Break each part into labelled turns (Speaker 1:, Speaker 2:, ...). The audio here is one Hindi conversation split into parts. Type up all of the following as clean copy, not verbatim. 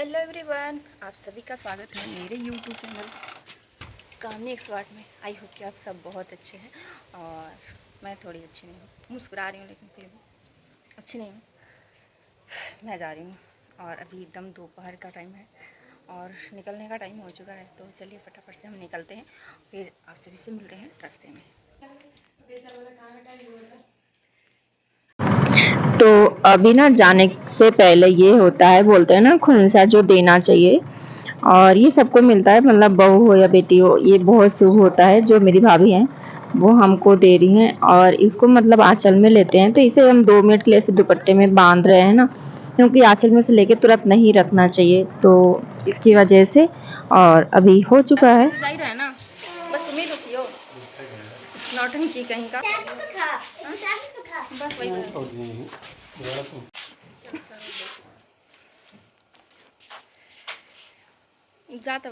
Speaker 1: हेलो एवरीवन, आप सभी का स्वागत है मेरे यूट्यूब चैनल कहानी 108 में। आई होप कि आप सब बहुत अच्छे हैं और मैं थोड़ी अच्छी नहीं हूँ, मुस्कुरा रही हूँ लेकिन फिर भी अच्छी नहीं हूँ। मैं जा रही हूँ और अभी एकदम दोपहर का टाइम है और निकलने का टाइम हो चुका है, तो चलिए फटाफट से हम निकलते हैं, फिर आप सभी से मिलते हैं रास्ते में।
Speaker 2: तो अभी ना जाने से पहले ये होता है, बोलते हैं ना खुनसा जो देना चाहिए, और ये सबको मिलता है, मतलब बहू हो या बेटी हो, ये बहुत शुभ होता है। जो मेरी भाभी हैं वो हमको दे रही हैं और इसको मतलब आंचल में लेते हैं, तो इसे हम 2 मिनट के लिए ऐसे दुपट्टे में बांध रहे हैं ना, क्योंकि आंचल में से लेके तुरंत नहीं रखना चाहिए, तो इसकी वजह से। और अभी हो चुका है।
Speaker 1: तो जा ही रहा है ना, बस तुम ही दुखी हो, नौटंकी कहीं का। बस वही जाता।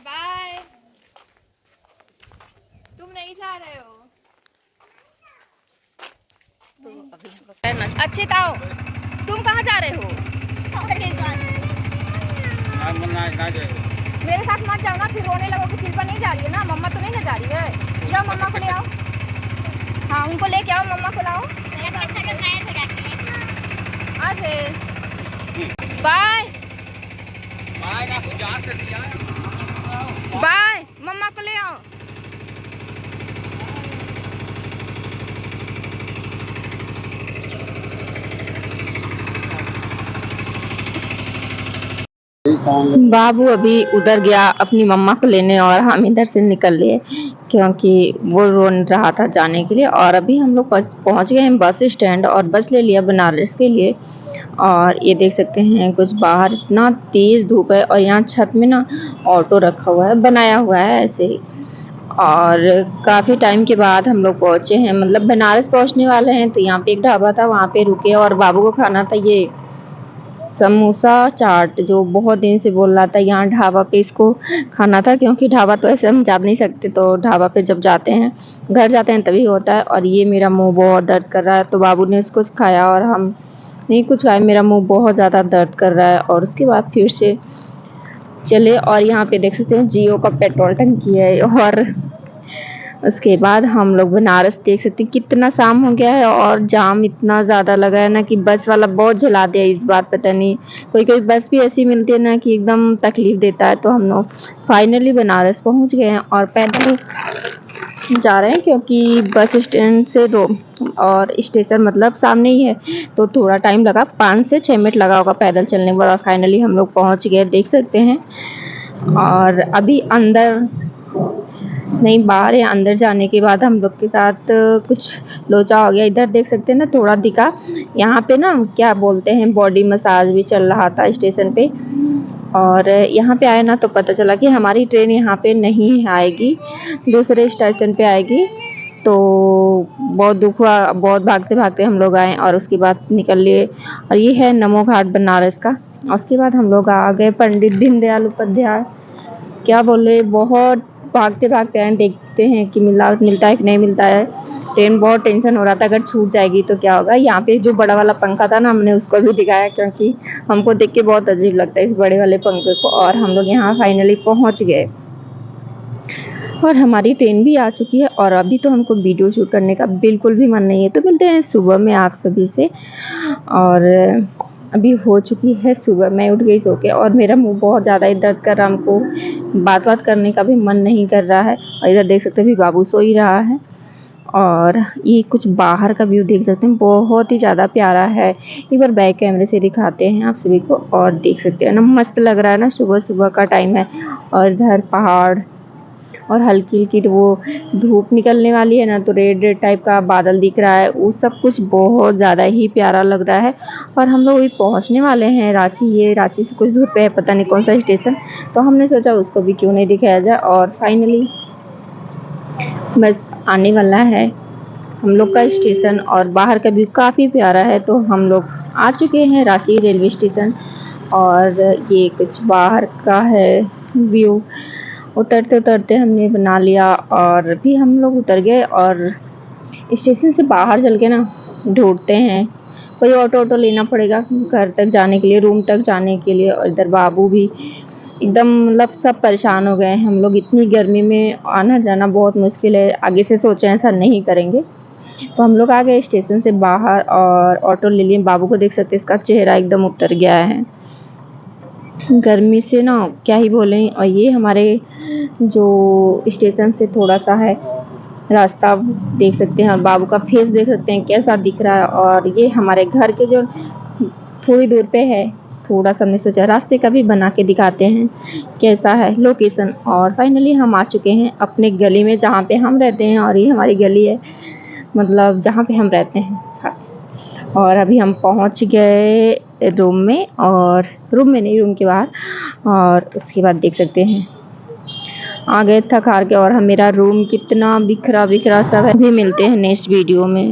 Speaker 3: बाय। तुम नहीं जा रहे हो?
Speaker 1: तो अभी हम लोग अच्छे ताओ, तुम कहाँ जा रहे हो? मेरे साथ मत जाओ ना, फिर रोने लगो कि शिल्पा नहीं जा रही है ना, मम्मा तो नहीं ना जा रही है। जाओ मम्मा को ले आओ। हाँ, उनको लेके आओ, मम्मा को लाओ। अरे बाय बाय, मम्मा को ले आओ।
Speaker 2: बाबू अभी उधर गया अपनी मम्मा को लेने और हम इधर से निकल लिए, क्योंकि वो रो रहा था जाने के लिए। और अभी हम लोग पहुंच गए हैं बस स्टैंड और बस ले लिया बनारस के लिए। और ये देख सकते हैं कुछ बाहर इतना तेज धूप है और यहाँ छत में ना ऑटो रखा हुआ है, बनाया हुआ है ऐसे ही। और काफ़ी टाइम के बाद हम लोग पहुँचे हैं, मतलब बनारस पहुँचने वाले हैं, तो यहाँ पे एक ढाबा था, वहाँ पे रुके और बाबू को खाना था ये समोसा चाट, जो बहुत दिन से बोल रहा था यहाँ ढाबा पे इसको खाना था, क्योंकि ढाबा तो ऐसे हम जा नहीं सकते, तो ढाबा पे जब जाते हैं, घर जाते हैं तभी होता है। और ये मेरा मुंह बहुत दर्द कर रहा है, तो बाबू ने इसको खाया और हम नहीं कुछ खाया, मेरा मुंह बहुत ज़्यादा दर्द कर रहा है। और उसके बाद फिर से चले, और यहाँ पे देख सकते हैं जियो का पेट्रोल टंकी है। और उसके बाद हम लोग बनारस देख सकते हैं, कितना शाम हो गया है और जाम इतना ज़्यादा लगा है ना कि बस वाला बहुत झला दिया इस बार। पता नहीं, कोई कोई बस भी ऐसी मिलती है ना कि एकदम तकलीफ देता है। तो हम लोग फाइनली बनारस पहुंच गए हैं और पैदल जा रहे हैं, क्योंकि बस स्टैंड से दो और स्टेशन मतलब सामने ही है, तो थोड़ा टाइम लगा, 5 से 6 मिनट लगा होगा पैदल चलने में। और फाइनली हम लोग पहुंच गए, देख सकते हैं। और अभी अंदर नहीं, बाहर है। अंदर जाने के बाद हम लोग के साथ कुछ लोचा हो गया। इधर देख सकते हैं ना, थोड़ा दिखा, यहाँ पे ना क्या बोलते हैं, बॉडी मसाज भी चल रहा था स्टेशन पे। और यहाँ पे आए ना तो पता चला कि हमारी ट्रेन यहाँ पे नहीं आएगी, दूसरे स्टेशन पे आएगी। तो बहुत दुख हुआ, बहुत भागते भागते हम लोग आए और उसके बाद निकल लिए। और ये है नमो घाट बनारस का। और उसके बाद हम लोग आ गए पंडित दीनदयाल उपाध्याय, क्या बोले, बहुत भागते भागते आए, देखते हैं कि मिलता है कि नहीं मिलता है ट्रेन। बहुत टेंशन हो रहा था, अगर छूट जाएगी तो क्या होगा। यहाँ पे जो बड़ा वाला पंखा था ना, हमने उसको भी दिखाया, क्योंकि हमको देख के बहुत अजीब लगता है इस बड़े वाले पंखे को। और हम लोग यहाँ फाइनली पहुँच गए और हमारी ट्रेन भी आ चुकी है। और अभी तो हमको वीडियो शूट करने का बिल्कुल भी मन नहीं है, तो मिलते हैं सुबह में आप सभी से। और अभी हो चुकी है सुबह, मैं उठ गई सो के और मेरा मुंह बहुत ज़्यादा ही दर्द कर रहा, हमको बात करने का भी मन नहीं कर रहा है। और इधर देख सकते हैं भी बाबू सो ही रहा है। और ये कुछ बाहर का व्यू देख सकते हैं, बहुत ही ज़्यादा प्यारा है। एक बार बैक कैमरे से दिखाते हैं आप सभी को, और देख सकते हैं ना, मस्त लग रहा है ना, सुबह सुबह का टाइम है। और इधर पहाड़ और हल्की हल्की तो वो धूप निकलने वाली है ना, तो रेड रेड टाइप का बादल दिख रहा है, वो सब कुछ बहुत ज़्यादा ही प्यारा लग रहा है। और हम लोग अभी पहुंचने वाले हैं रांची। ये रांची से कुछ दूर पे है, पता नहीं कौन सा स्टेशन, तो हमने सोचा उसको भी क्यों नहीं दिखाया जाए। और फाइनली बस आने वाला है हम लोग का स्टेशन, और बाहर का व्यू काफ़ी प्यारा है। तो हम लोग आ चुके हैं रांची रेलवे स्टेशन, और ये कुछ बाहर का है व्यू। उतरते उतरते हमने बना लिया और भी हम लोग उतर गए, और स्टेशन से बाहर चल के ना ढूंढते हैं कोई ऑटो लेना पड़ेगा घर तक जाने के लिए, रूम तक जाने के लिए। और इधर बाबू भी एकदम मतलब सब परेशान हो गए हैं। हम लोग इतनी गर्मी में आना जाना बहुत मुश्किल है, आगे से सोचे ऐसा नहीं करेंगे। तो हम लोग आ गए स्टेशन से बाहर और ऑटो ले लिए। बाबू को देख सकते हैं, इसका चेहरा एकदम उतर गया है गर्मी से ना, क्या ही बोलें। और ये हमारे जो स्टेशन से थोड़ा सा है रास्ता देख सकते हैं, और बाबू का फेस देख सकते हैं कैसा दिख रहा है। और ये हमारे घर के जो थोड़ी दूर पे है, थोड़ा सा हमने सोचा रास्ते का भी बना के दिखाते हैं कैसा है लोकेशन। और फाइनली हम आ चुके हैं अपने गली में जहाँ पे हम रहते हैं, और ये हमारी गली है मतलब जहाँ पे हम रहते हैं। हाँ। और अभी हम पहुँच गए रूम में, और रूम में नहीं, रूम के बाहर। और उसके बाद देख सकते हैं आ गए थक हार के, और मेरा रूम कितना बिखरा बिखरा सब है। भी मिलते हैं नेक्स्ट वीडियो में।